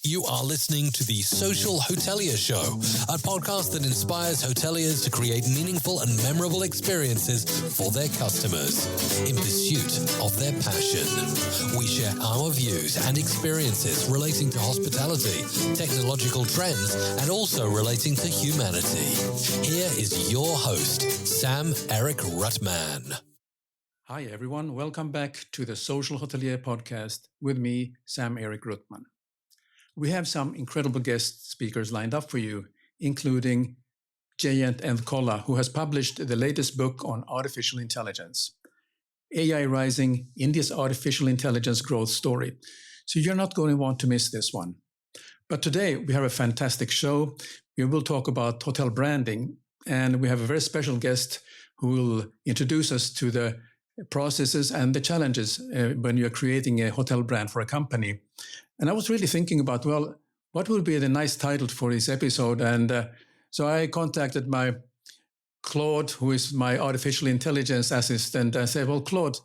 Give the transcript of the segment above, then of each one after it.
You are listening to the Social Hotelier Show, a podcast that inspires hoteliers to create meaningful and memorable experiences for their customers in pursuit of their passion. We share our views and experiences relating to hospitality, technological trends, and also relating to humanity. Here is your host, Sam-Erik Ruttman. Hi everyone, welcome back to the Social Hotelier podcast with me, Sam-Erik Ruttman. We have some incredible guest speakers lined up for you, including Jayant Kolla, who has published the latest book on artificial intelligence, AI Rising, India's Artificial Intelligence Growth Story. So you're not going to want to miss this one. But today we have a fantastic show. We will talk about hotel branding, and we have a very special guest who will introduce us to the processes and the challenges when you're creating a hotel brand for a company. And I was really thinking about, well, what would be the nice title for this episode? And so I contacted my Claude, who is my artificial intelligence assistant. I said, well, Claude,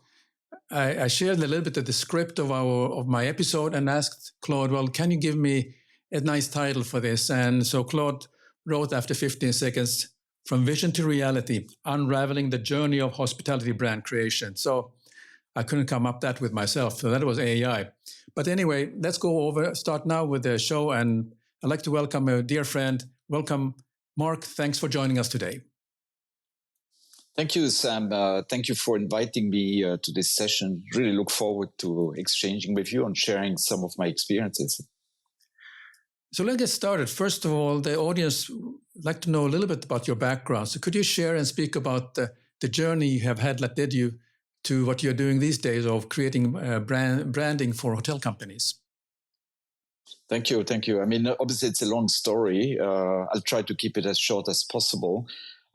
I shared a little bit of the script of my episode and asked Claude, well, can you give me a nice title for this? And so Claude wrote after 15 seconds, From Vision to Reality, Unraveling the Journey of Hospitality Brand Creation. So I couldn't come up that with myself. So that was AI. But anyway, let's start now with the show. And I'd like to welcome a dear friend. Welcome, Marc. Thanks for joining us today. Thank you, Sam. Thank you for inviting me to this session. Really look forward to exchanging with you and sharing some of my experiences. So let's get started. First of all, the audience would like to know a little bit about your background. So could you share and speak about the journey you have had that led you to what you're doing these days of creating branding for hotel companies? Thank you. I mean, obviously, it's a long story. I'll try to keep it as short as possible.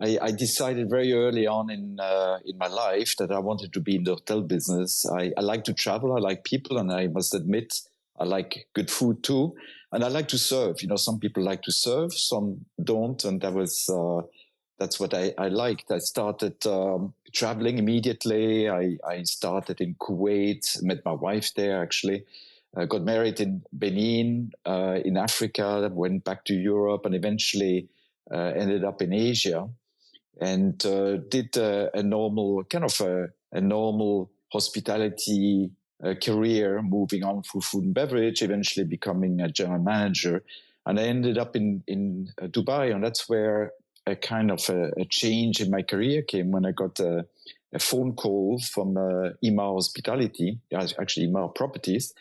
I decided very early on in my life that I wanted to be in the hotel business. I like to travel. I like people, and I must admit, I like good food too. And I like to serve. You know, some people like to serve, some don't. And that's what I liked. I started traveling immediately. I started in Kuwait, met my wife there actually. Got married in Benin, in Africa, went back to Europe, and eventually ended up in Asia. And did a normal hospitality career, moving on through food and beverage, eventually becoming a general manager. And I ended up in Dubai, and that's where a kind of a change in my career came when I got a phone call from Imar Hospitality, actually Imar Properties.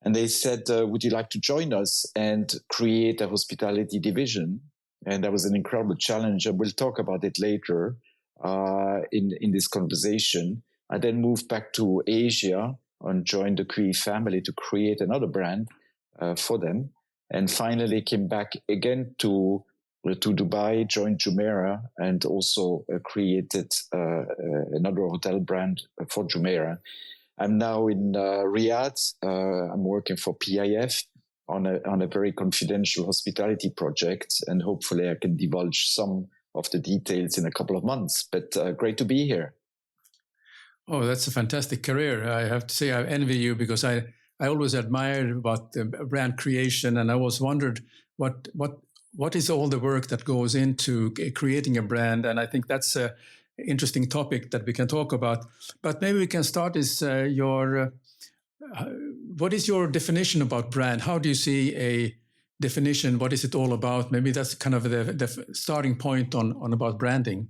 And they said, would you like to join us and create a hospitality division? And that was an incredible challenge. And we'll talk about it later in this conversation. I then moved back to Asia and joined the Kui family to create another brand for them. And finally came back again to Dubai, joined Jumeirah, and also created another hotel brand for Jumeirah. I'm now in Riyadh. I'm working for PIF on a very confidential hospitality project, and hopefully I can divulge some of the details in a couple of months. But great to be here. Oh, that's a fantastic career. I have to say I envy you, because I always admired about the brand creation, and I always wondered what is all the work that goes into creating a brand. And I think that's an interesting topic that we can talk about. But maybe we can start what is your definition about brand? How do you see a definition? What is it all about? Maybe that's kind of the starting point on about branding.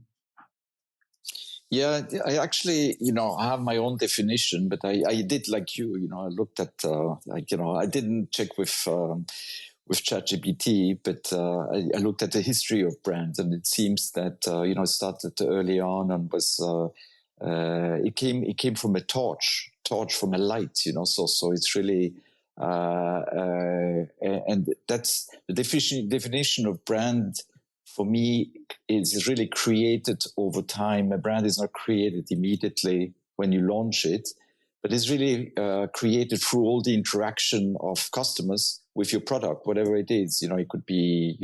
Yeah, I actually, I have my own definition, but I did like you, I looked at, I didn't check with ChatGPT, but I looked at the history of brands, and it seems that, it started early on and was, it came from a torch from a light, so it's really, and that's the definition of brand. For me, is really created over time. A brand is not created immediately when you launch it, but it's really created through all the interaction of customers with your product, whatever it is. It could be,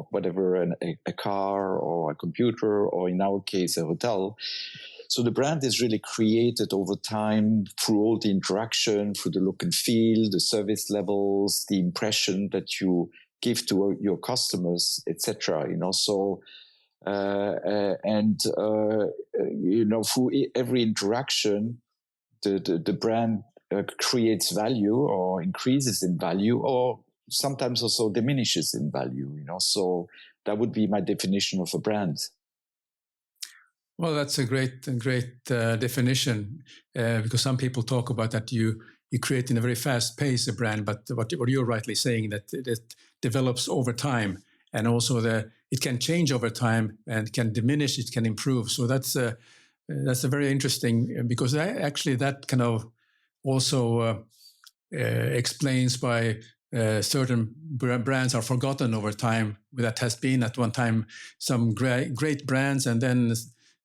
whatever, a car or a computer, or in our case, a hotel. So the brand is really created over time through all the interaction, through the look and feel, the service levels, the impression that you give to your customers, etc. So through every interaction, the brand creates value or increases in value, or sometimes also diminishes in value. So that would be my definition of a brand. Well, that's a great definition, because some people talk about that you create in a very fast pace a brand, but what you're rightly saying, that it develops over time, and also it can change over time and can diminish, it can improve. So that's a very interesting, because that kind of also explains why certain brands are forgotten over time. That has been at one time some great brands, and then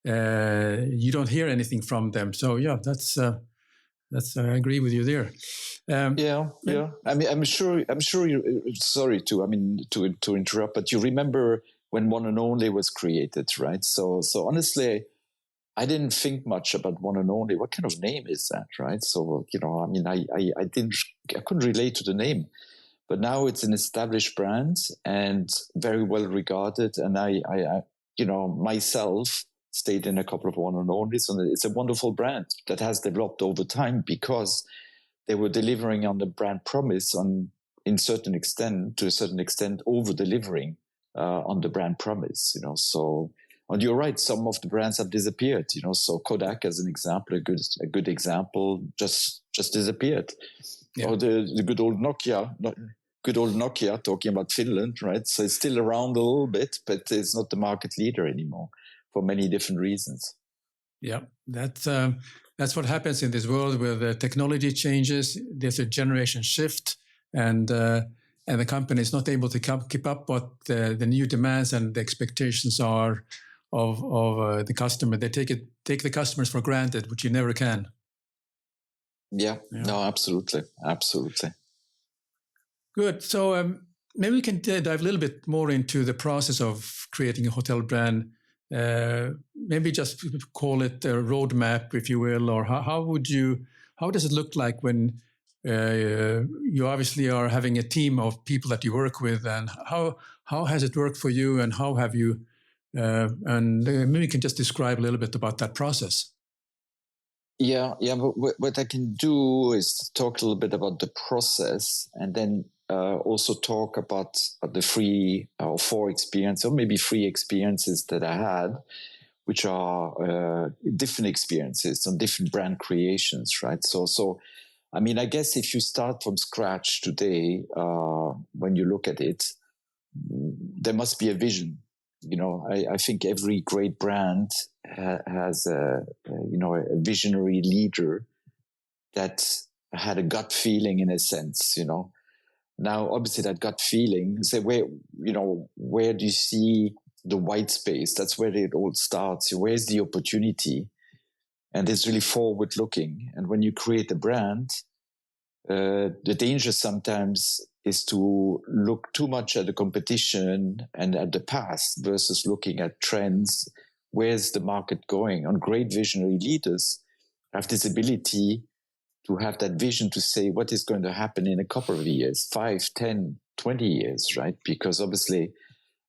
you don't hear anything from them. So yeah, that's I agree with you there. Yeah. I mean, I'm sure. Sorry to interrupt, but you remember when One and Only was created, right? So honestly, I didn't think much about One and Only. What kind of name is that, right? So I couldn't relate to the name, but now it's an established brand and very well regarded. And I myself stayed in a couple of One and Onlys, and it's a wonderful brand that has developed over time because they were delivering on the brand promise to a certain extent, over delivering on the brand promise. So. And you're right, some of the brands have disappeared. So Kodak, as an example, a good example, just disappeared. Yeah. Or the good old Nokia. Talking about Finland, right? So it's still around a little bit, but it's not the market leader anymore for many different reasons. Yeah, that's what happens in this world where the technology changes. There's a generation shift, and the company is not able to keep up what the new demands and the expectations are of the customer. They take the customers for granted, which you never can. Yeah. No, absolutely. Good. So maybe we can dive a little bit more into the process of creating a hotel brand. Maybe just call it a roadmap, if you will, or how does it look like when you obviously are having a team of people that you work with, and how has it worked for you, and how have you, and maybe you can just describe a little bit about that process. Yeah. But what I can do is talk a little bit about the process, and then also talk about the 3 or 4 experiences, or maybe 3 experiences that I had, which are different experiences on different brand creations, right? So, I mean, I guess if you start from scratch today, when you look at it, there must be a vision. I think every great brand has a visionary leader that had a gut feeling, in a sense. Now, obviously, that gut feeling, say, where do you see the white space? That's where it all starts. Where's the opportunity? And it's really forward looking. And when you create a brand, the danger sometimes is to look too much at the competition and at the past versus looking at trends. Where's the market going? And great visionary leaders have this ability to have that vision to say what is going to happen in a couple of years, 5, 10, 20 years, right? Because obviously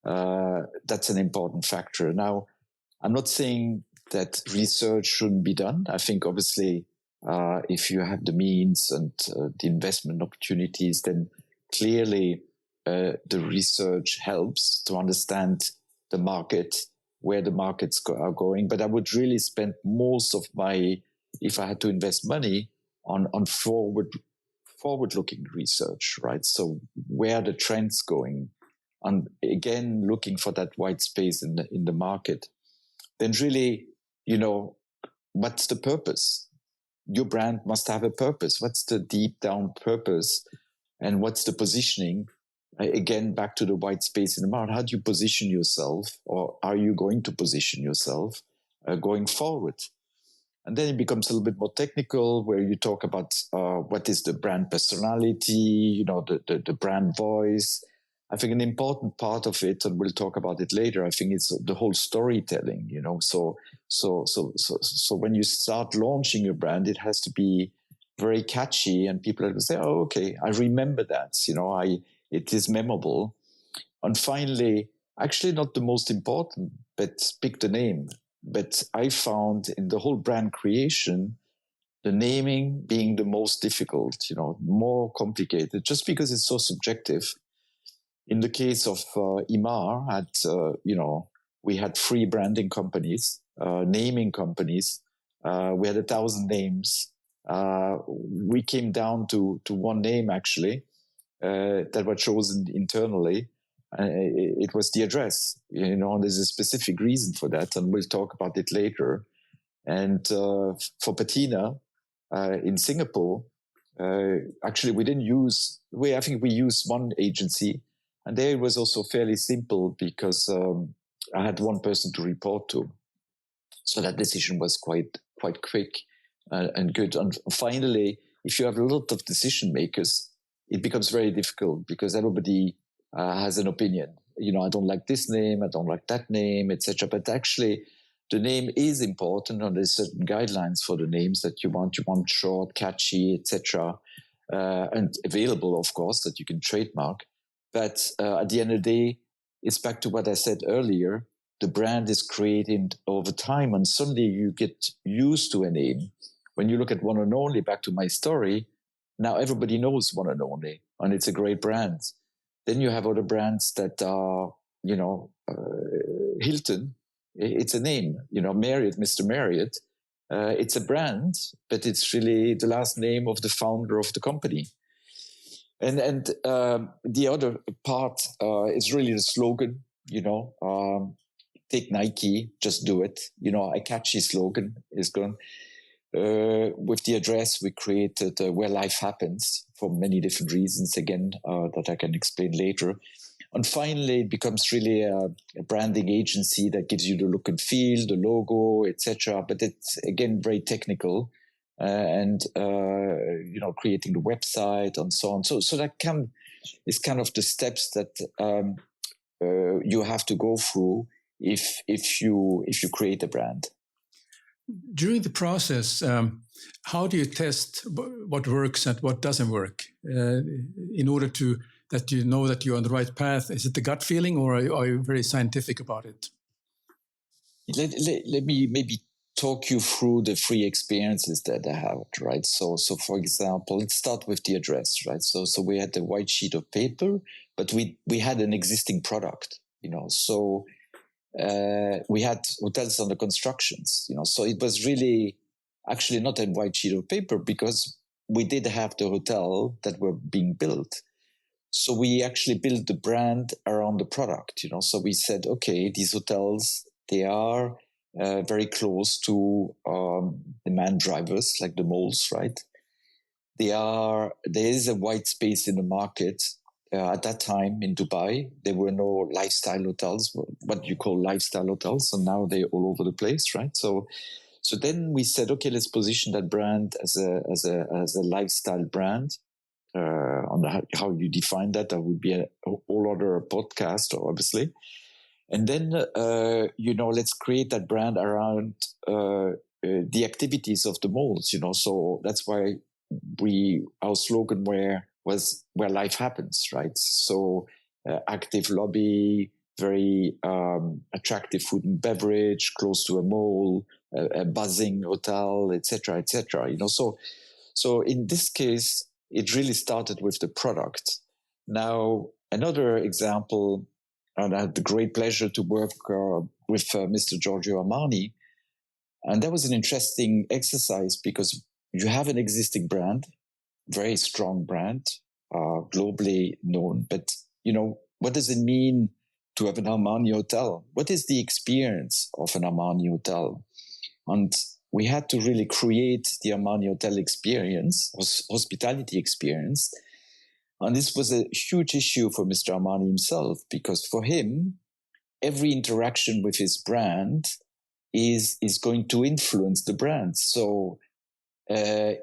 that's an important factor. Now, I'm not saying that research shouldn't be done. I think obviously if you have the means and the investment opportunities, then clearly the research helps to understand the market, where the markets are going. But I would really spend most of if I had to invest money, on forward-looking research, right? So where are the trends going? And again, looking for that white space in the market. Then really, what's the purpose? Your brand must have a purpose. What's the deep down purpose? And what's the positioning? Again, back to the white space in the market. How do you position yourself, or are you going to position yourself going forward? And then it becomes a little bit more technical, where you talk about what is the brand personality, the brand voice, I think an important part of it, and we'll talk about it later, I think it's the whole storytelling, you know. So when you start launching a brand, it has to be very catchy, and people will say, "Oh, okay, I remember that." You know, it is memorable. And finally, actually not the most important, but pick the name. But I found in the whole brand creation, the naming being the most difficult, you know, more complicated, just because it's so subjective. In the case of Imar, we had 3 branding companies, naming companies. We had 1,000 names. We came down to one name, actually, that were chosen internally. It was the address, you know, and there's a specific reason for that, and we'll talk about it later. And for Patina in Singapore, actually we didn't use, I think we used one agency, and there it was also fairly simple because I had one person to report to. So that decision was quite quick and good. And finally, if you have a lot of decision makers, it becomes very difficult because everybody has an opinion. You know, I don't like this name, I don't like that name, etc. But actually, the name is important, and there's certain guidelines for the names that you want. You want short, catchy, etc., and available, of course, that you can trademark. But at the end of the day, it's back to what I said earlier. The brand is created over time, and suddenly you get used to a name. When you look at One and Only, back to my story, now everybody knows One and Only, and it's a great brand. Then you have other brands that are, you know, Hilton, it's a name, you know, Marriott, Mr. Marriott. It's a brand, but it's really the last name of the founder of the company. And the other part is really the slogan, you know, take Nike, just do it. You know, a catchy slogan is gone. With the address, we created Where Life Happens for many different reasons, again, that I can explain later. And finally, it becomes really a branding agency that gives you the look and feel, the logo, etc. But it's, again, very technical. And you know, creating the website and so on. So that is kind of the steps that you have to go through if you create a brand. During the process, how do you test what works and what doesn't work in order to that you know that you're on the right path? Is it the gut feeling, or are you very scientific about it? Let me maybe talk you through the 3 experiences that I had, right? So for example, let's start with the address, right? So we had a white sheet of paper, but we had an existing product, you know. So we had hotels under constructions, you know. So it was really actually not a white sheet of paper because we did have the hotel that were being built. So we actually built the brand around the product, you know. So we said, okay, these hotels, they are very close to demand drivers like the malls, right? There is a white space in the market. At that time in Dubai, there were no lifestyle hotels, what you call lifestyle hotels, and now they're all over the place, right? So then we said, okay, let's position that brand as a lifestyle brand. On how you define that would be a whole other podcast, obviously. And then, you know, let's create that brand around the activities of the malls, you know. So that's why our slogan was Where Life Happens, right? So active lobby, very attractive food and beverage, close to a mall, a buzzing hotel, etc., etc. You know, so in this case, it really started with the product. Now, another example, and I had the great pleasure to work with Mr. Giorgio Armani. And that was an interesting exercise because you have an existing brand, very strong brand, globally known. But, you know, what does it mean to have an Armani hotel? What is the experience of an Armani hotel? And we had to really create the Armani hotel experience, hospitality experience. And this was a huge issue for Mr. Armani himself, because for him, every interaction with his brand is going to influence the brand. So in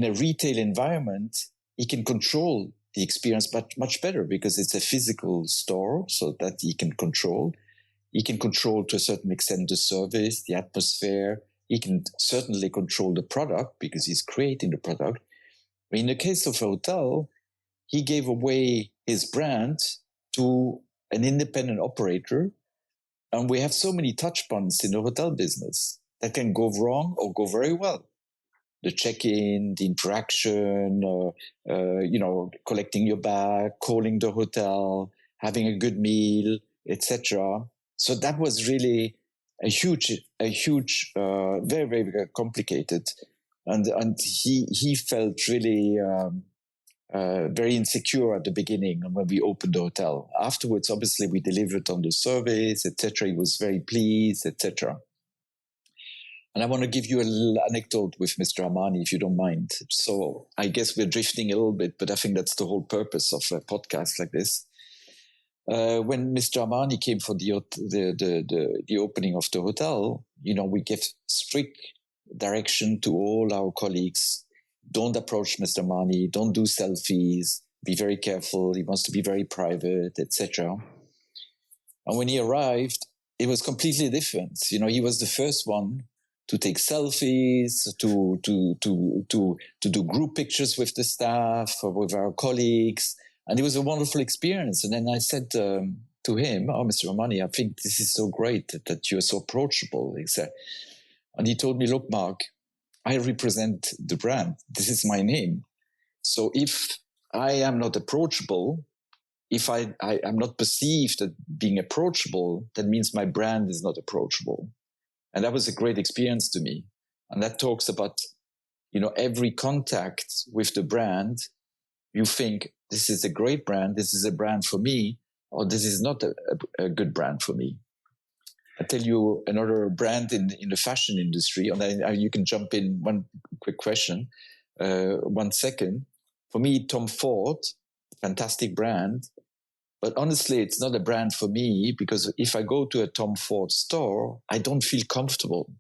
a retail environment, he can control the experience, but much better because it's a physical store, so that he can control. He can control to a certain extent the service, the atmosphere. He can certainly control the product because he's creating the product. In the case of a hotel, he gave away his brand to an independent operator. And we have so many touch points in the hotel business that can go wrong or go very well. The check-in, the interaction, collecting your bag, calling the hotel, having a good meal, etc. So that was really a huge, very, very complicated, and he felt really very insecure at the beginning when we opened the hotel. Afterwards, obviously, we delivered on the service, etc. He was very pleased, etc. And I want to give you a little anecdote with Mr. Armani, if you don't mind. So I guess we're drifting a little bit, but I think that's the whole purpose of a podcast like this. When Mr. Armani came for the opening of the hotel, we gave strict direction to all our colleagues. Don't approach Mr. Armani. Don't do selfies. Be very careful. He wants to be very private, etc. And when he arrived, it was completely different. He was the first one to take selfies, to do group pictures with the staff, or with our colleagues. And it was a wonderful experience. And then I said to him, "Oh, Mr. Armani, I think this is so great that you're so approachable." And he told me, "Look, Marc, I represent the brand. This is my name. So if I am not approachable, if I am not perceived as being approachable, that means my brand is not approachable." And that was a great experience to me. And that talks about, every contact with the brand, you think, this is a great brand, this is a brand for me, or this is not a good brand for me. I'll tell you another brand in the fashion industry, and then you can jump in. One quick question, 1 second. For me, Tom Ford, fantastic brand. But honestly, it's not a brand for me, because if I go to a Tom Ford store, I don't feel comfortable.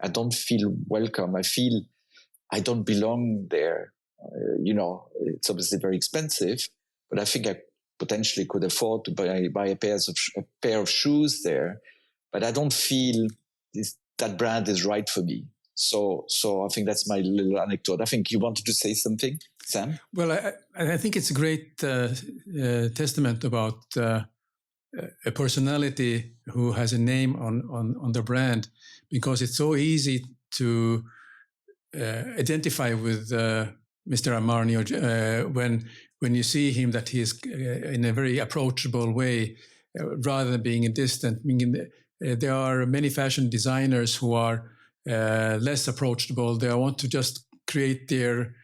I don't feel welcome. I feel I don't belong there. It's obviously very expensive, but I think I potentially could afford to buy a pair of shoes there. But I don't feel that brand is right for me. So I think that's my little anecdote. I think you wanted to say something, Sam? Well, I think it's a great testament about a personality who has a name on the brand, because it's so easy to identify with Mr. Armani when you see him, that he is in a very approachable way, rather than being distant. There are many fashion designers who are less approachable. They want to just create their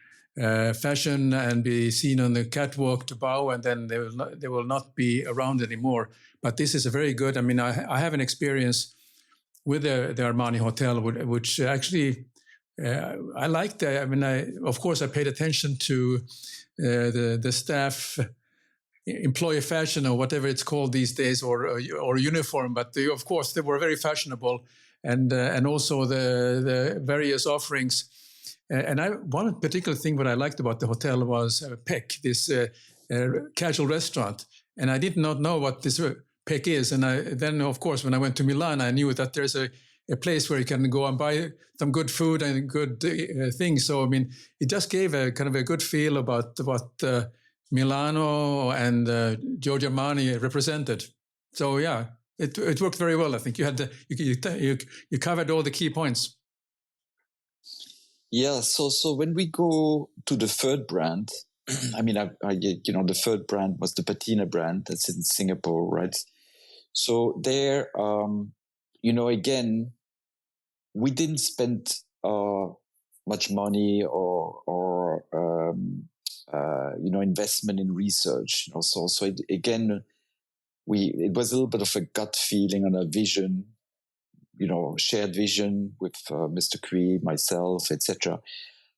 fashion and be seen on the catwalk to bow, and then they will not be around anymore. But this is a very good. I have an experience with the Armani Hotel, which actually I liked. Of course, I paid attention to the staff. Employee fashion, or whatever it's called these days, or uniform, but of course they were very fashionable, and also the various offerings. And one particular thing what I liked about the hotel was Peck, this casual restaurant, and I did not know what this Peck is. And then of course when I went to Milan, I knew that there's a place where you can go and buy some good food and good things. So it just gave a kind of a good feel about what Milano and Giorgio Armani represented. So yeah, it worked very well. I think you covered all the key points. Yeah. So when we go to the third brand, the third brand was the Patina brand that's in Singapore, right? So there, again, we didn't spend much money or investment in research. So it was a little bit of a gut feeling and a vision, shared vision with Mr. Kui, myself, etc.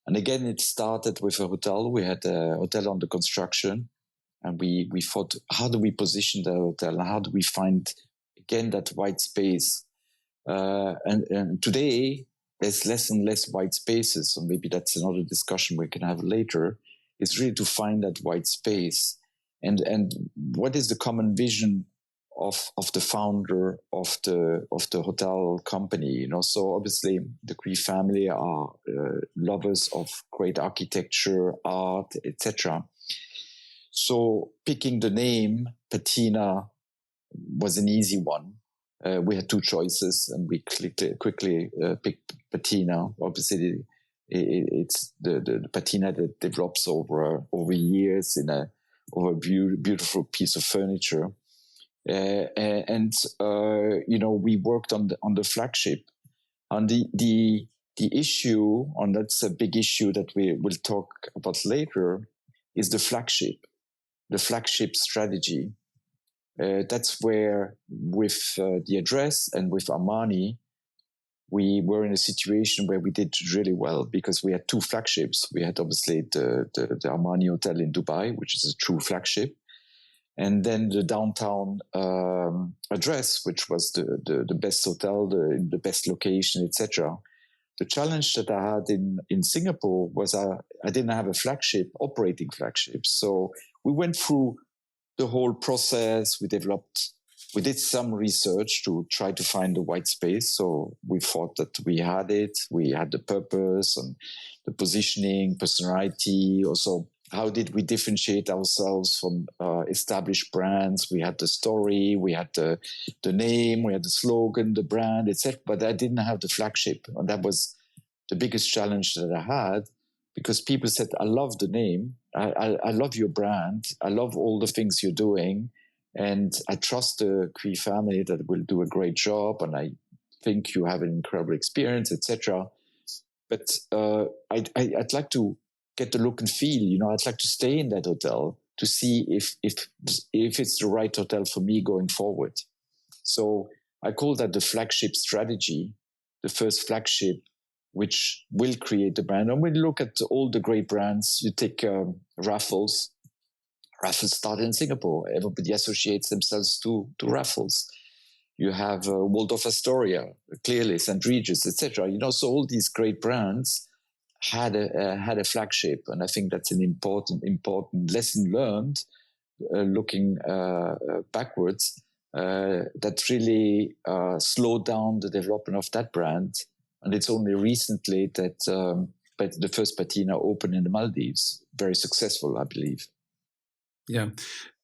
And again, it started with a hotel. We had a hotel under construction, and we thought, how do we position the hotel? How do we find, again, that white space? And today, there's less and less white spaces. So maybe that's another discussion we can have later. is really to find that white space. And what is the common vision of the founder of the hotel company? So obviously the Kui family are lovers of great architecture, art, etc. So picking the name Patina was an easy one. We had two choices, and we quickly picked Patina. Obviously, it's the patina that develops over years over a beautiful piece of furniture. And we worked on the flagship. And the issue, and that's a big issue that we will talk about later, is the flagship strategy. That's where, with the address and with Armani, we were in a situation where we did really well because we had two flagships. We had obviously the Armani Hotel in Dubai, which is a true flagship, and then the downtown address, which was the best hotel, the best location, etc. The challenge that I had in Singapore was I didn't have a operating flagship. So we went through the whole process. We did some research to try to find the white space. So we thought that we had it. We had the purpose and the positioning, personality. Also, how did we differentiate ourselves from established brands? We had the story, we had the name, we had the slogan, the brand, etc. But I didn't have the flagship. And that was the biggest challenge that I had, because people said, I love the name. I love your brand. I love all the things you're doing. And I trust the Kui family that will do a great job. And I think you have an incredible experience, etc. But I'd like to get the look and feel. I'd like to stay in that hotel to see if it's the right hotel for me going forward. So I call that the flagship strategy, the first flagship, which will create the brand. And when you look at all the great brands, you take Raffles. Raffles started in Singapore. Everybody associates themselves to Raffles. You have Waldorf Astoria, clearly, St. Regis, etc. So all these great brands had a flagship, and I think that's an important lesson learned looking backwards. That really slowed down the development of that brand, and it's only recently that the first Patina opened in the Maldives, very successful, I believe. Yeah.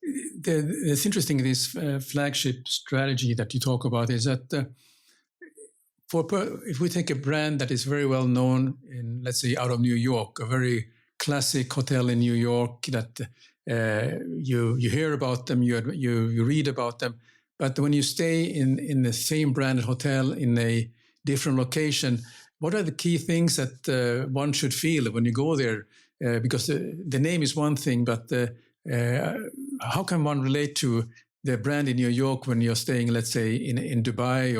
It's interesting, this flagship strategy that you talk about is that if we take a brand that is very well known in, let's say, out of New York, a very classic hotel in New York that you hear about them, you read about them, but when you stay in the same branded hotel in a different location, what are the key things that one should feel when you go there? Because the name is one thing, but how can one relate to the brand in New York when you're staying, let's say, in Dubai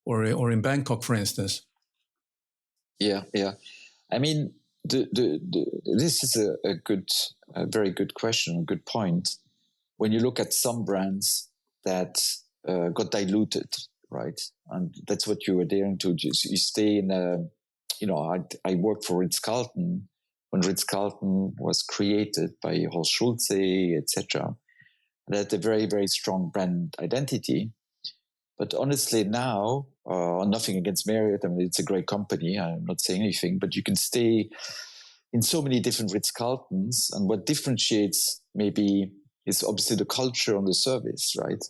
or in Bangkok, for instance? Yeah. I mean, this is a very good question, a good point. When you look at some brands that got diluted, right, and that's what you were daring to do. You stay in I worked for Ritz-Carlton when Ritz-Carlton was created by Horst Schulze, etc. They had a very, very strong brand identity. But honestly, now, nothing against Marriott. I mean, it's a great company. I'm not saying anything, but you can stay in so many different Ritz-Carltons. And what differentiates maybe is obviously the culture and the service, right?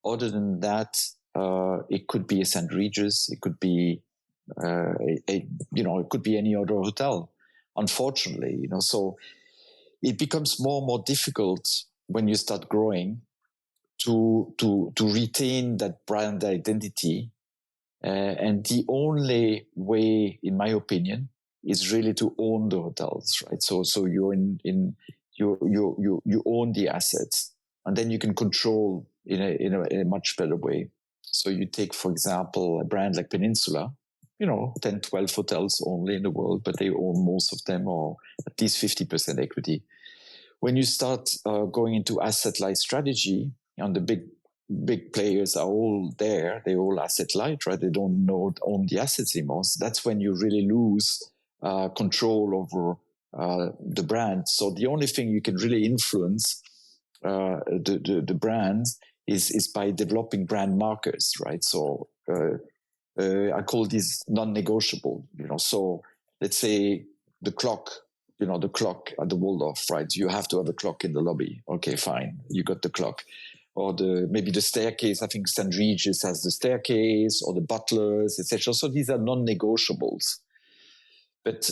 Other than that, it could be a St. Regis. It could be, it could be any other hotel. Unfortunately, so it becomes more and more difficult when you start growing to retain that brand identity. And the only way, in my opinion, is really to own the hotels, right? So you're you own the assets, and then you can control in a much better way. So you take, for example, a brand like Peninsula, 10, 12 hotels only in the world, but they own most of them, or at least 50% equity. When you start going into asset-light strategy, and the big players are all there, they all asset-light, right? They don't own the assets anymore. So that's when you really lose control over the brand. So the only thing you can really influence the brand is by developing brand markers, right? So I call these non-negotiable, so let's say the clock, the clock at the Waldorf, right? You have to have a clock in the lobby. Okay, fine. You got the clock. Or maybe the staircase. I think St. Regis has the staircase, or the butlers, etc. So these are non-negotiables. But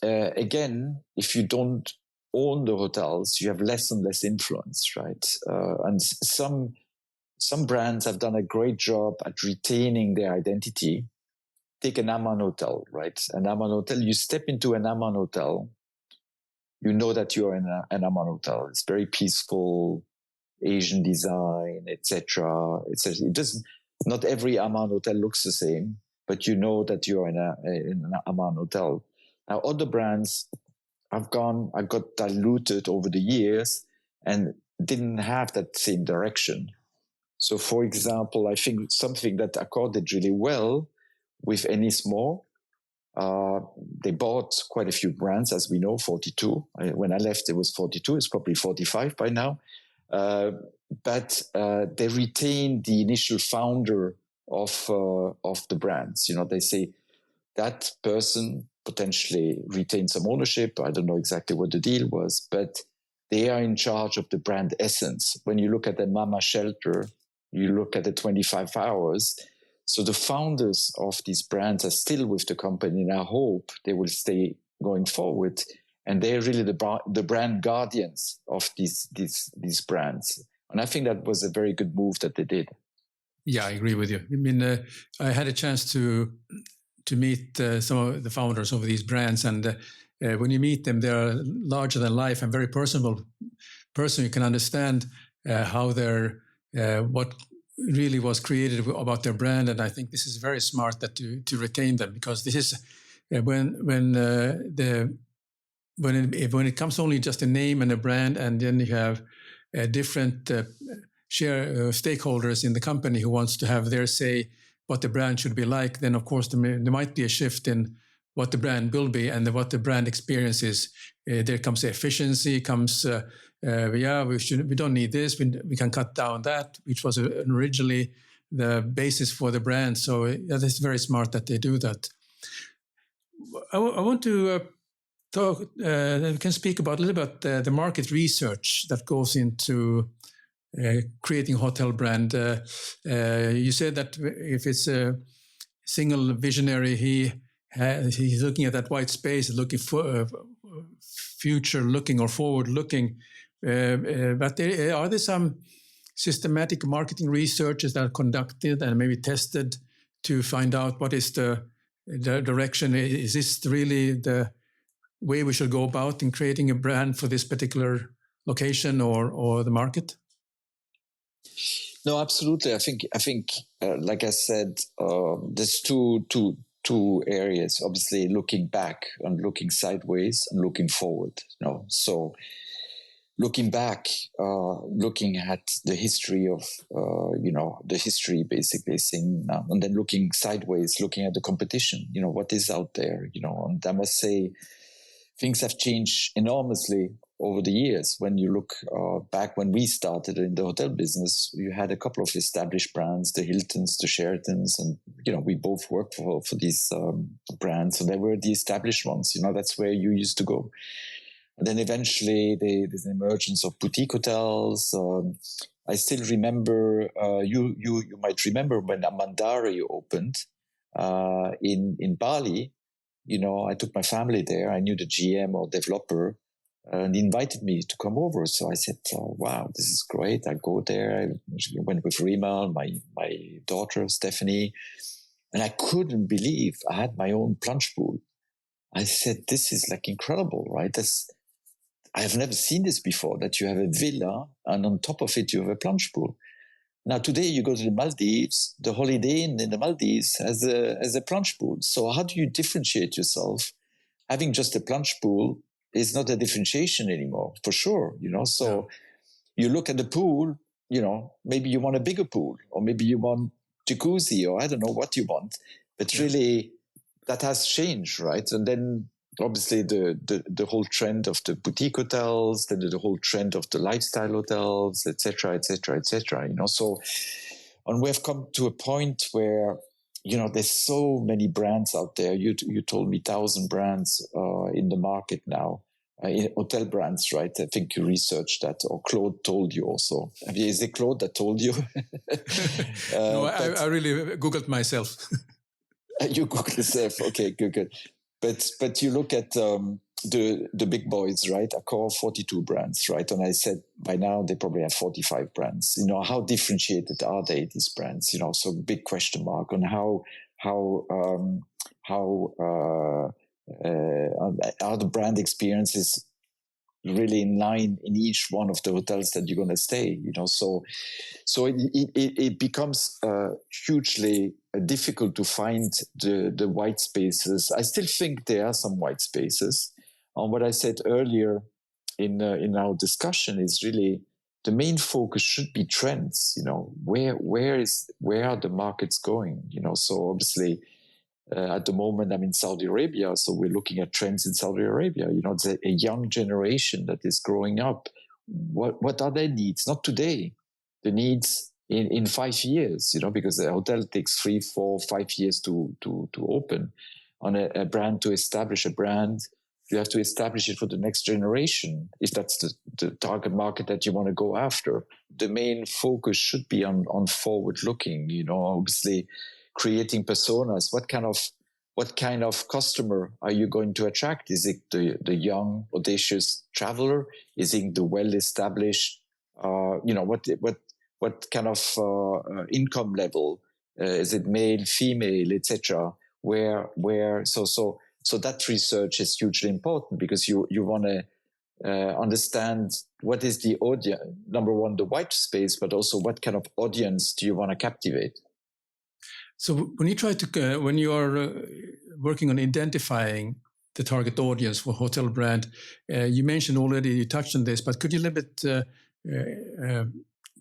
again, if you don't own the hotels, you have less and less influence, right? And some brands have done a great job at retaining their identity. Take an Armani Hotel, right? An Armani Hotel, you step into an Armani Hotel, you know that you're in an Armani Hotel. It's very peaceful, Asian design, etc. It doesn't. Not every Armani Hotel looks the same, but you know that you're in an Armani Hotel. Now, other brands have got diluted over the years and didn't have that same direction. So, for example, I think something that accorded really well with Ennismore, they bought quite a few brands, as we know, 42. When I left, it was 42. It's probably 45 by now. But they retained the initial founder of the brands. They say that person potentially retained some ownership. I don't know exactly what the deal was, but they are in charge of the brand essence. When you look at the Mama Shelter, you look at the 25 Hours. So the founders of these brands are still with the company, and I hope they will stay going forward. And they're really the brand guardians of these brands. And I think that was a very good move that they did. Yeah, I agree with you. I mean, I had a chance to meet some of the founders of these brands, and when you meet them, they're larger than life and very personable. You can understand how they're what really was created about their brand, and I think this is very smart that to retain them, because this is when it comes only just a name and a brand, and then you have different stakeholders in the company who wants to have their say what the brand should be like, then of course there might be a shift in what the brand will be and what the brand experience is. There comes efficiency, comes we don't need this, we can cut down that, which was originally the basis for the brand. So it's very smart that they do that. I want to talk. We can speak about a little bit the market research that goes into creating a hotel brand. You said that if it's a single visionary, he's looking at that white space, looking for future looking or forward looking. But are there some systematic marketing researches that are conducted and maybe tested to find out what is the direction? Is this really the way we should go about in creating a brand for this particular location or the market? No, absolutely. I think, like I said, there's two areas. Obviously, looking back and looking sideways and looking forward. So looking back, looking at the history of, the history basically, and then looking sideways, looking at the competition. What is out there. And I must say, things have changed enormously over the years. When you look back when we started in the hotel business, you had a couple of established brands, the Hiltons, the Sheratons, and we both worked for these brands, so they were the established ones. That's where you used to go. And then eventually there's an emergence of boutique hotels. I still remember, you might remember when Mandari opened in Bali. I took my family there. I knew the GM or developer, and he invited me to come over. So I said, oh, wow, this is great. I go there. I went with Rima, my daughter, Stephanie, and I couldn't believe I had my own plunge pool. I said, this is like incredible, right? I have never seen this before, that you have a villa and on top of it, you have a plunge pool. Now, today you go to the Maldives, the Holiday Inn in the Maldives has a plunge pool. So how do you differentiate yourself? Having just a plunge pool is not a differentiation anymore, for sure. So you look at the pool, maybe you want a bigger pool, or maybe you want jacuzzi, or I don't know what you want. But really, that has changed, right? And then obviously the whole trend of the boutique hotels, then the whole trend of the lifestyle hotels, etc., etc., etc. So, and we've come to a point where there's so many brands out there. You told me 1,000 brands in the market now. In hotel brands, right? I think you researched that, or Claude told you also. Is it Claude that told you? No, I really Googled myself. You Googled yourself. Okay, good. But you look at the big boys, right? Accor, 42 brands, right? And I said by now they probably have 45 brands. How differentiated are they, these brands? So big question mark on how are the brand experiences really in line in each one of the hotels that you're going to stay, so it becomes hugely difficult to find the white spaces. I still think there are some white spaces. And what I said earlier in our discussion is really the main focus should be trends. Where are the markets going? So obviously at the moment I'm in Saudi Arabia, so we're looking at trends in Saudi Arabia. It's a young generation that is growing up. What are their needs? Not today. The needs in 5 years, because a hotel takes 3, 4, 5 years to open. On a brand, to establish a brand, you have to establish it for the next generation. If that's the target market that you want to go after, the main focus should be on forward looking, obviously creating personas. What kind of customer are you going to attract? Is it the young, audacious traveler? Is it the well-established, what kind of income level? Is it male, female, etc.? So that research is hugely important, because you want to understand what is the audience. Number one, the white space, but also what kind of audience do you want to captivate? So when you are working on identifying the target audience for hotel brand, you mentioned already, you touched on this, but could you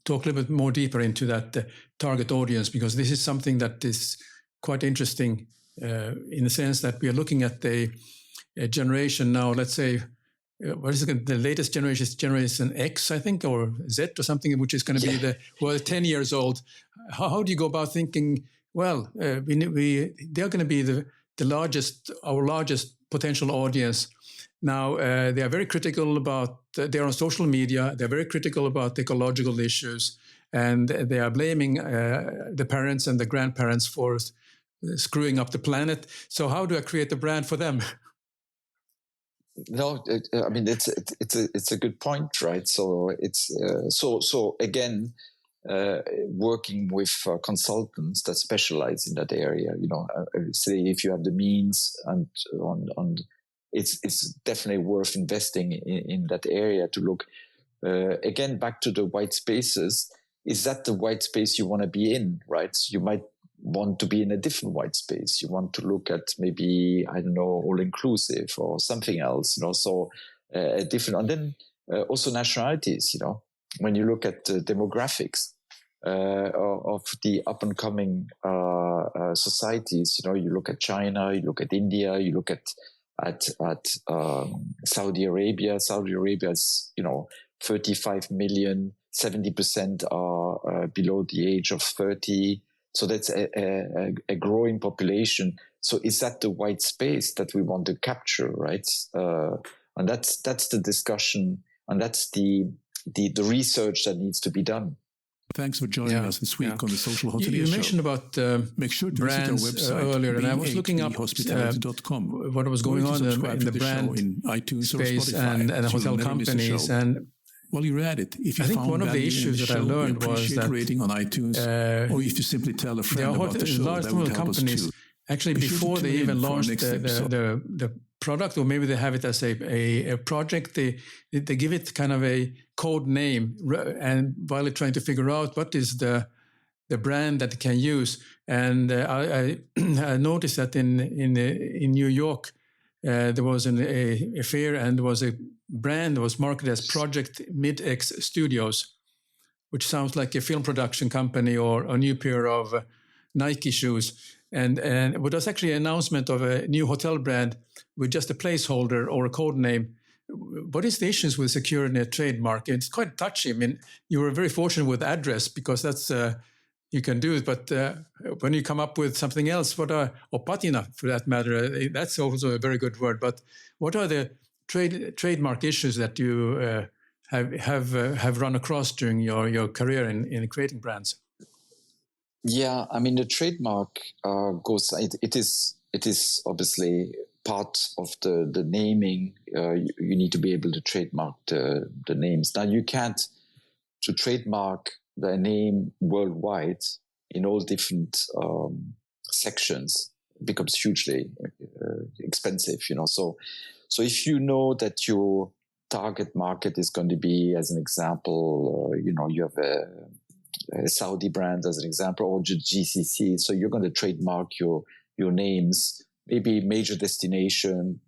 talk a little bit more deeper into that target audience? Because this is something that is quite interesting in the sense that we are looking at the generation now, let's say, what is it? The latest generation is Generation X, I think, or Z or something, which is going to be who are 10 years old. How do you go about thinking, well, they're going to be our largest potential audience. Now, they are very critical about, they're on social media, they're very critical about ecological issues, and they are blaming the parents and the grandparents for screwing up the planet. So how do I create a brand for them? No, I mean, it's a good point, right? So it's so again, working with consultants that specialize in that area. Say if you have the means and on it's definitely worth investing in that area to look again back to the white spaces. Is that the white space you want to be in, right? You might want to be in a different white space. You want to look at maybe, I don't know, all-inclusive or something else, so a different, and then also nationalities, when you look at the demographics of the up-and-coming societies, you look at China, you look at India, you look at Saudi Arabia. Saudi Arabia is, 35 million, 70% are below the age of 30. So that's a growing population. So is that the white space that we want to capture, right? And that's the discussion, and that's the research that needs to be done. Thanks for joining us this week on the Social Hotelier Show. You mentioned about make sure to brands visit our website earlier, and I was looking up what was going on in the brand in iTunes space and hotel companies. And while you're at it, if you I think one of the issues that I learned was that rating on iTunes, or if you simply tell a friend about the show, that would help us too. Actually, before they even launched the product, or maybe they have it as a project, they give it kind of a code name, and while they're trying to figure out what is the brand that they can use. And I noticed that in New York, there was a fair, and there was a brand that was marketed as Project Mid-X Studios, which sounds like a film production company or a new pair of Nike shoes. And it was actually an announcement of a new hotel brand with just a placeholder or a code name. What is the issues with securing a trademark? It's quite touchy. I mean, you were very fortunate with address because that's you can do it. But when you come up with something else, or patina for that matter, that's also a very good word. But what are the trademark issues that you have run across during your career in creating brands? Yeah, I mean the trademark goes. It is obviously part of the naming. You need to be able to trademark the names. Now you can't to trademark the name worldwide in all different sections. It becomes hugely expensive, So if you know that your target market is going to be, as an example, you have a Saudi brand as an example, or GCC. So you're going to trademark your names, maybe major destination,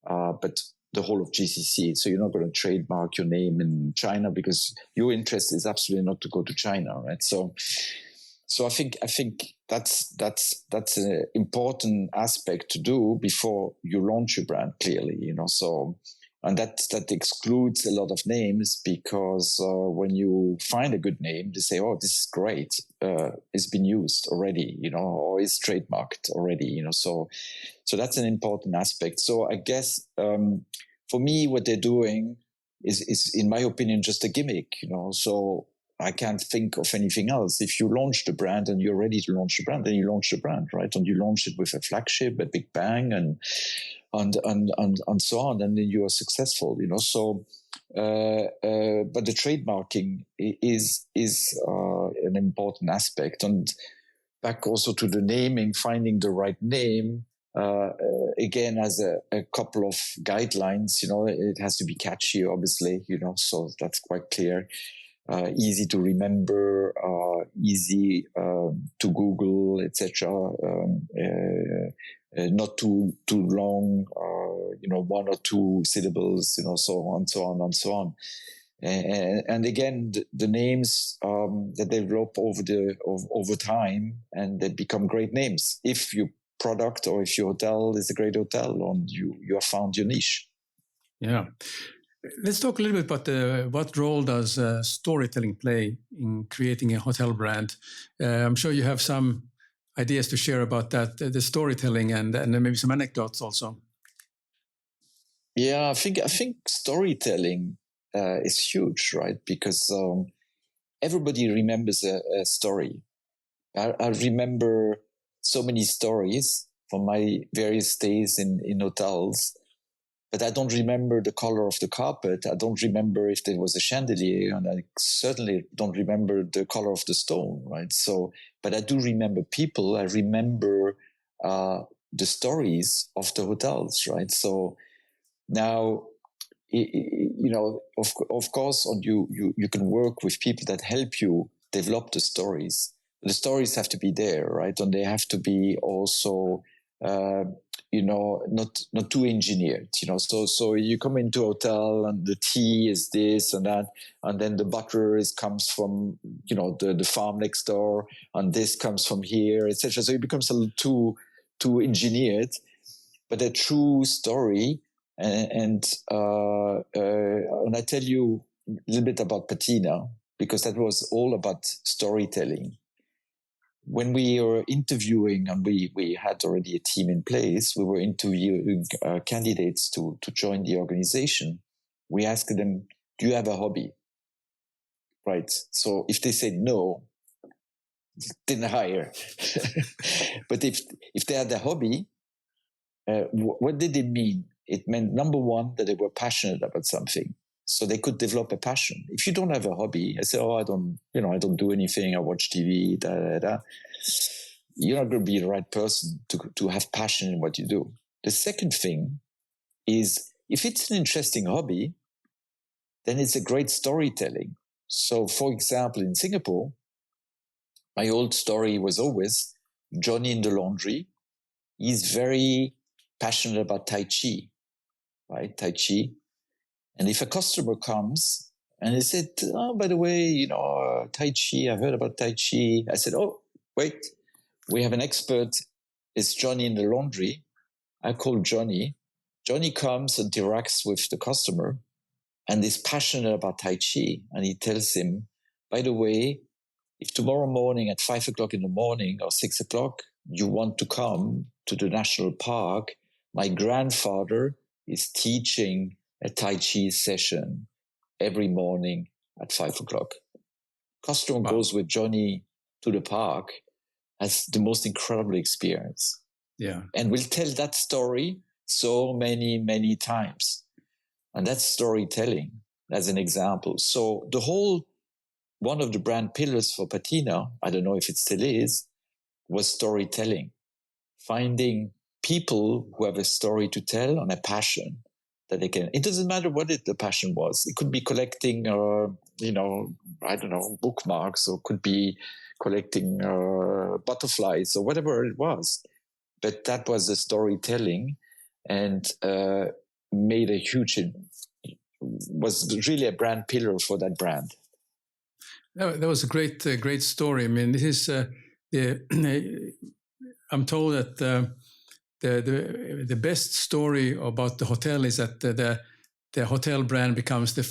but the whole of GCC. So you're not going to trademark your name in China because your interest is absolutely not to go to China, right? So I think that's an important aspect to do before you launch your brand, clearly, So. And that excludes a lot of names because when you find a good name, they say, "Oh, this is great. It's been used already, or it's trademarked already, So that's an important aspect. So I guess for me, what they're doing is, in my opinion, just a gimmick, So I can't think of anything else. If you launch the brand and you're ready to launch the brand, then you launch the brand, right? And you launch it with a flagship, a big bang, and so on, and then you are successful, So, but the trademarking is an important aspect. And back also to the naming, finding the right name. Again, has a couple of guidelines. It has to be catchy, obviously. So that's quite clear. Easy to remember, easy to Google, etc. Not too long, one or two syllables, so on, so on, and so on. And again, the names that they develop over time, and they become great names. If your product or if your hotel is a great hotel, and you have found your niche. Yeah. Let's talk a little bit about what role does storytelling play in creating a hotel brand. I'm sure you have some ideas to share about that, the storytelling, and maybe some anecdotes also. Yeah, I think storytelling is huge, right? Because everybody remembers a story. I remember so many stories from my various days in hotels, but I don't remember the color of the carpet. I don't remember if there was a chandelier, and I certainly don't remember the color of the stone, right? So, but I do remember people. I remember the stories of the hotels, right? So now, of course, you can work with people that help you develop the stories. The stories have to be there, right? And they have to be also not too engineered, So you come into a hotel and the tea is this and that, and then the butter comes from the farm next door, and this comes from here, etc. So it becomes a little too engineered. But a true story, and I tell you a little bit about Patina, because that was all about storytelling. When we were interviewing, and we had already a team in place, we were interviewing candidates to join the organization. We asked them, "Do you have a hobby?" Right. So if they said no, didn't hire. But if they had a hobby, what did it mean? It meant, number one, that they were passionate about something. So they could develop a passion. If you don't have a hobby, I say, I don't do anything. I watch TV, You're not going to be the right person to have passion in what you do. The second thing is, if it's an interesting hobby, then it's a great storytelling. So, for example, in Singapore, my old story was always Johnny in the laundry. He's very passionate about Tai Chi, right? Tai Chi. And if a customer comes and he said, by the way, Tai Chi, I heard about Tai Chi. I said, wait, we have an expert is Johnny in the laundry. I call Johnny. Johnny comes and interacts with the customer and is passionate about Tai Chi. And he tells him, by the way, if tomorrow morning at 5 o'clock in the morning or 6 o'clock, you want to come to the national park, my grandfather is teaching a Tai Chi session every morning at 5 o'clock. Customer goes with Johnny to the park, has the most incredible experience. Yeah. And we'll tell that story so many, many times. And that's storytelling as an example. So one of the brand pillars for Patina, I don't know if it still is, was storytelling. Finding people who have a story to tell and a passion that they can. It doesn't matter what the passion was. It could be collecting, bookmarks, or could be collecting butterflies or whatever it was. But that was the storytelling, and made a huge. Was really a brand pillar for that brand. That was a great story. I mean, this is I'm told that the best story about the hotel is that the hotel brand becomes the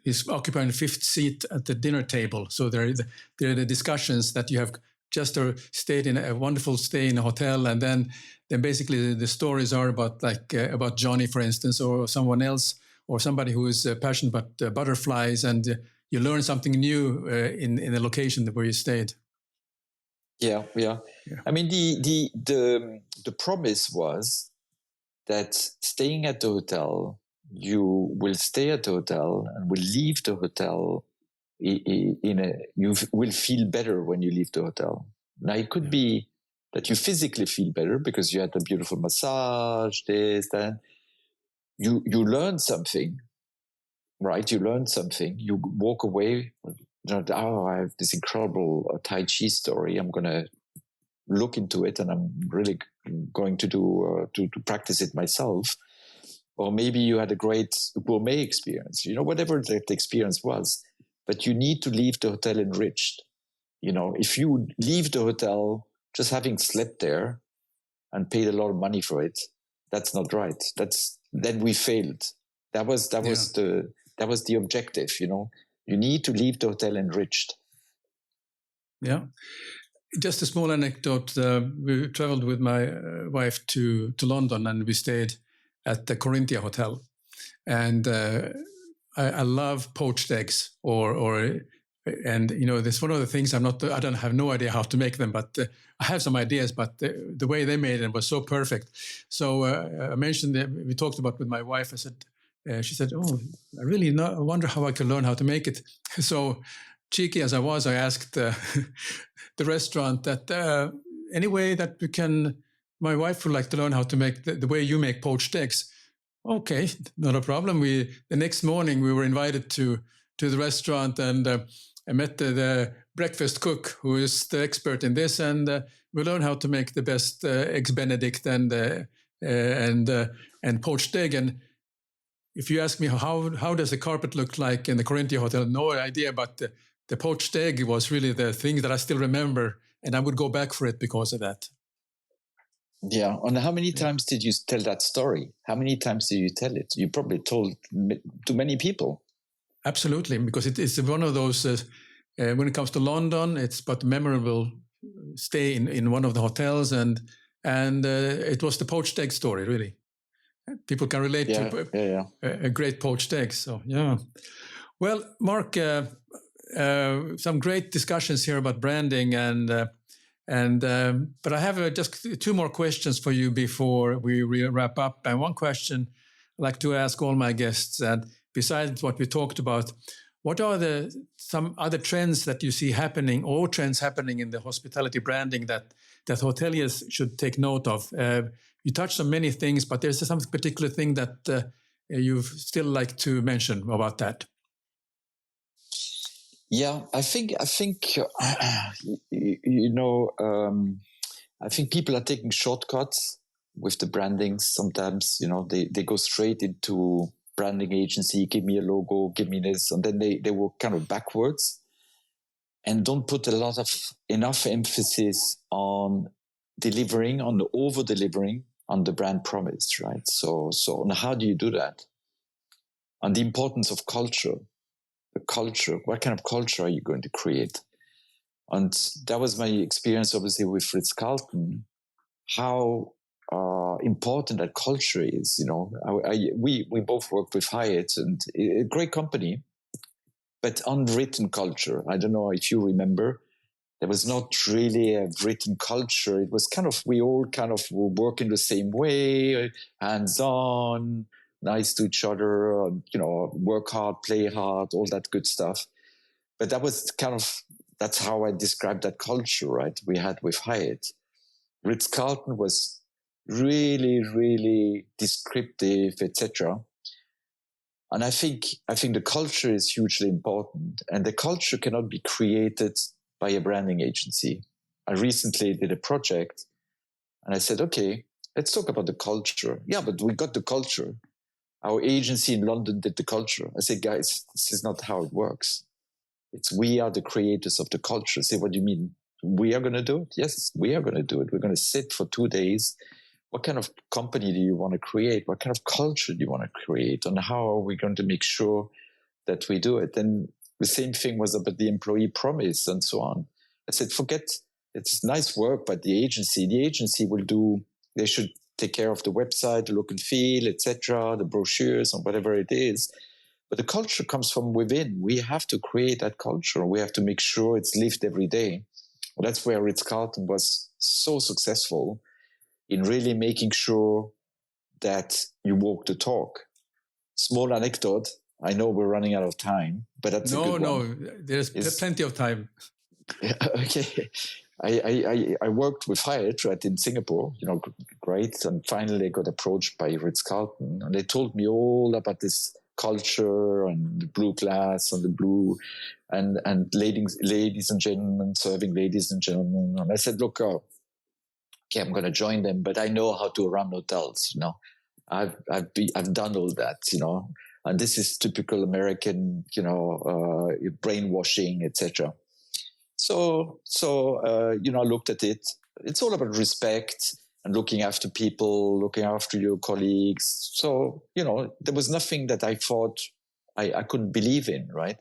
is occupying the fifth seat at the dinner table. So there are the discussions that you have just stayed in a wonderful stay in a hotel, and then basically the stories are about Johnny, for instance, or someone else, or somebody who is passionate about butterflies, and you learn something new in the location where you stayed. Yeah. I mean, the promise was that staying at the hotel, you will stay at the hotel and will leave the hotel you will feel better when you leave the hotel. Now, it could be that you physically feel better because you had a beautiful massage, this, that. You learn something, right? You learn something. You walk away. I have this incredible Tai Chi story. I'm going to look into it, and I'm really going to do to practice it myself. Or maybe you had a great gourmet experience. Whatever that experience was. But you need to leave the hotel enriched. If you leave the hotel just having slept there and paid a lot of money for it, that's not right. Then we failed. That was the objective. You need to leave the hotel enriched. Yeah. Just a small anecdote. We traveled with my wife to London, and we stayed at the Corinthia Hotel. And I love poached eggs, and this one of the things I don't have no idea how to make them, but I have some ideas. But the way they made it was so perfect. So I mentioned we talked about with my wife. I said, she said, "Oh, I really wonder how I can learn how to make it." So cheeky as I was, I asked the restaurant that any way that we can. My wife would like to learn how to make the way you make poached eggs. Okay, not a problem. The next morning we were invited to the restaurant, and I met the breakfast cook who is the expert in this, and we learned how to make the best eggs Benedict and poached egg. And if you ask me how does the carpet look like in the Corinthia Hotel, no idea, but the poached egg was really the thing that I still remember, and I would go back for it because of that. Yeah. And how many times did you tell that story? How many times did you tell it? You probably told to many people. Absolutely, because it's one of those, when it comes to London, it's about memorable stay in one of the hotels, and it was the poached egg story, really. People can relate to a great poached egg. So, yeah. Well, Marc, some great discussions here about branding, but I have just two more questions for you before we wrap up. And one question I like to ask all my guests, and besides what we talked about, what are some other trends that you see happening, or trends happening in the hospitality branding that hoteliers should take note of? You touched on many things, but there's some particular thing that you still like to mention about that. Yeah, I think I think people are taking shortcuts with the branding. Sometimes, they go straight into branding agency, give me a logo, give me this, and then they work kind of backwards and don't put enough emphasis on delivering, on the over-delivering on the brand promise, right? So how do you do that? And the importance of culture, the culture, what kind of culture are you going to create? And that was my experience, obviously, with Ritz-Carlton, how important that culture is. You know, we both worked with Hyatt, and a great company, but unwritten culture. I don't know if you remember, there was not really a written culture. It was kind of, we all kind of were working the same way, hands-on, nice to each other, you know, work hard, play hard, all that good stuff. But that was kind of, that's how I described that culture, right? We had with Hyatt. Ritz-Carlton was really, really descriptive, etc. And I think the culture is hugely important, and the culture cannot be created by a branding agency. I recently did a project, and I said, okay, let's talk about the culture. Yeah, but we got the culture. Our agency in London did the culture. I said, guys, this is not how it works. It's we are the creators of the culture. I say, what do you mean? We are going to do it? Yes, we are going to do it. We're going to sit for 2 days. What kind of company do you want to create? What kind of culture do you want to create? And how are we going to make sure that we do it? And the same thing was about the employee promise and so on. I said, forget, it's nice work, but the agency will do, they should take care of the website, the look and feel, etc., the brochures and whatever it is. But the culture comes from within. We have to create that culture. We have to make sure it's lived every day. Well, that's where Ritz-Carlton was so successful in really making sure that you walk the talk. Small anecdote. I know we're running out of time, but that's a good one. No, there's plenty of time. Okay. I worked with Hyatt right in Singapore, you know, great. And finally I got approached by Ritz-Carlton, and they told me all about this culture and the blue glass and the blue and ladies and gentlemen, serving ladies and gentlemen. And I said, look, okay, I'm going to join them, but I know how to run hotels. You know, I've done all that, you know, and this is typical American, you know, brainwashing, etc. So you know, I looked at it. It's all about respect and looking after people, looking after your colleagues. So, you know, there was nothing that I thought I couldn't believe in, right?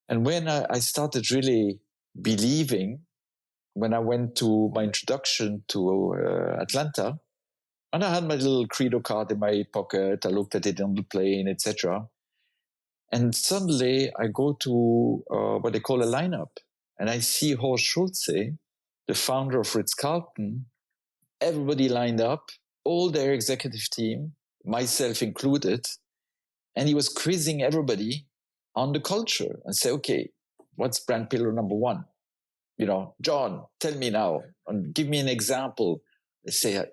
And when I started really believing, when I went to my introduction to Atlanta, and I had my little Credo card in my pocket, I looked at it on the plane, etc. And suddenly I go to what they call a lineup, and I see Horst Schulze, the founder of Ritz-Carlton, everybody lined up, all their executive team, myself included, and he was quizzing everybody on the culture and say, okay, what's brand pillar number 1? You know, John, tell me now, and give me an example. They say,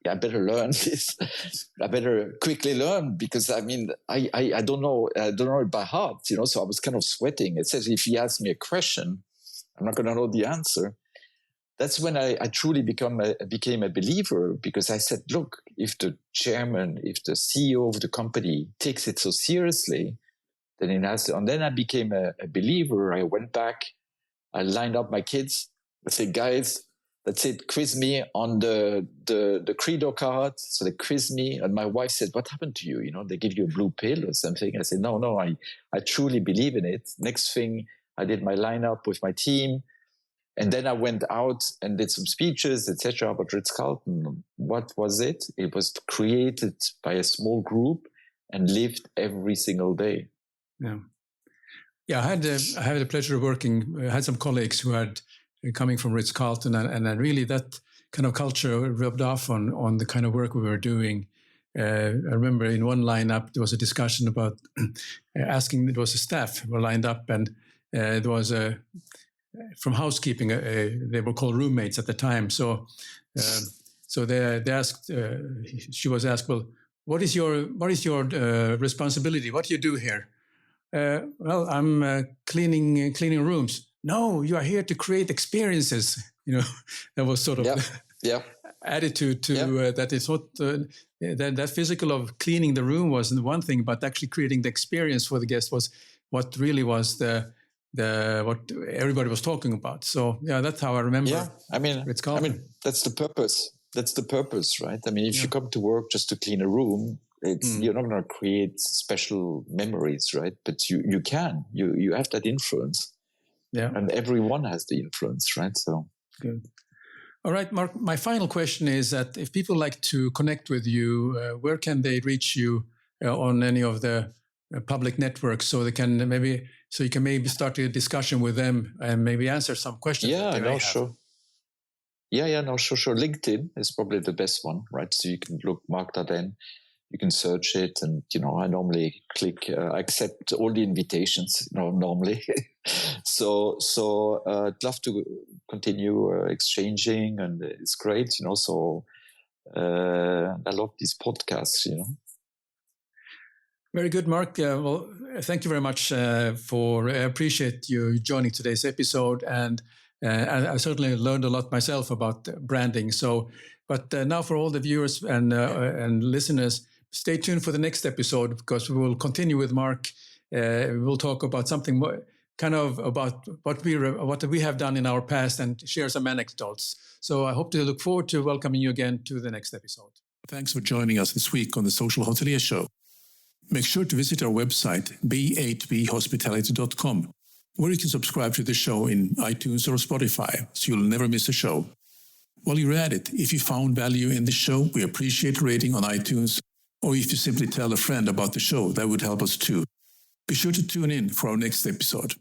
I better learn this. I better quickly learn, because I mean, I don't know it by heart, you know. So I was kind of sweating. It says, if he asks me a question, I'm not going to know the answer. That's when I truly became a believer, because I said, look, if the chairman, if the CEO of the company takes it so seriously, then it has to. And then I became a believer. I went back, I lined up my kids. I said, guys, that's it, quiz me on the Credo card. So they quizzed me, and my wife said, what happened to you? You know, they give you a blue pill or something. I said, no, I truly believe in it. Next thing, I did my lineup with my team. And then I went out and did some speeches, etc. about Ritz-Carlton. What was it? It was created by a small group and lived every single day. Yeah. I had the pleasure of working. I had some colleagues who had coming from Ritz-Carlton, and really that kind of culture rubbed off on the kind of work we were doing. I remember in one lineup there was a discussion about asking. It was a staff who were lined up, and there was a. From housekeeping, they were called roommates at the time. So they asked. She was asked, "Well, what is your responsibility? What do you do here?" Well, I'm cleaning rooms. No, you are here to create experiences. You know, that was sort of attitude to that. It's not that physical of cleaning the room wasn't one thing, but actually creating the experience for the guest was what really was the what everybody was talking about. So yeah, that's how I remember. Yeah, I mean, that's the purpose. That's the purpose, right? I mean, if you come to work just to clean a room, you're not going to create special memories, right? But you can. You have that influence. Yeah, and everyone has the influence, right? So good. All right, Marc. My final question is that if people like to connect with you, where can they reach you on any of the public networks, so you can maybe start a discussion with them and maybe answer some questions? Sure. Sure. LinkedIn is probably the best one, right? So you can look Marc Dardenne, you can search it, and I normally click accept all the invitations. Normally, so I'd love to continue exchanging, and it's great. So I love these podcasts. Very good, Marc. Well, thank you very much I appreciate you joining today's episode, and I certainly learned a lot myself about branding. So, but now for all the viewers and listeners, stay tuned for the next episode, because we will continue with Marc. We will talk about something more, kind of about what we have done in our past, and share some anecdotes. So I hope to look forward to welcoming you again to the next episode. Thanks for joining us this week on the Social Hotelier Show. Make sure to visit our website, b8bhospitality.com, where you can subscribe to the show in iTunes or Spotify, so you'll never miss a show. While you're at it, if you found value in the show, we appreciate a rating on iTunes, or if you simply tell a friend about the show, that would help us too. Be sure to tune in for our next episode.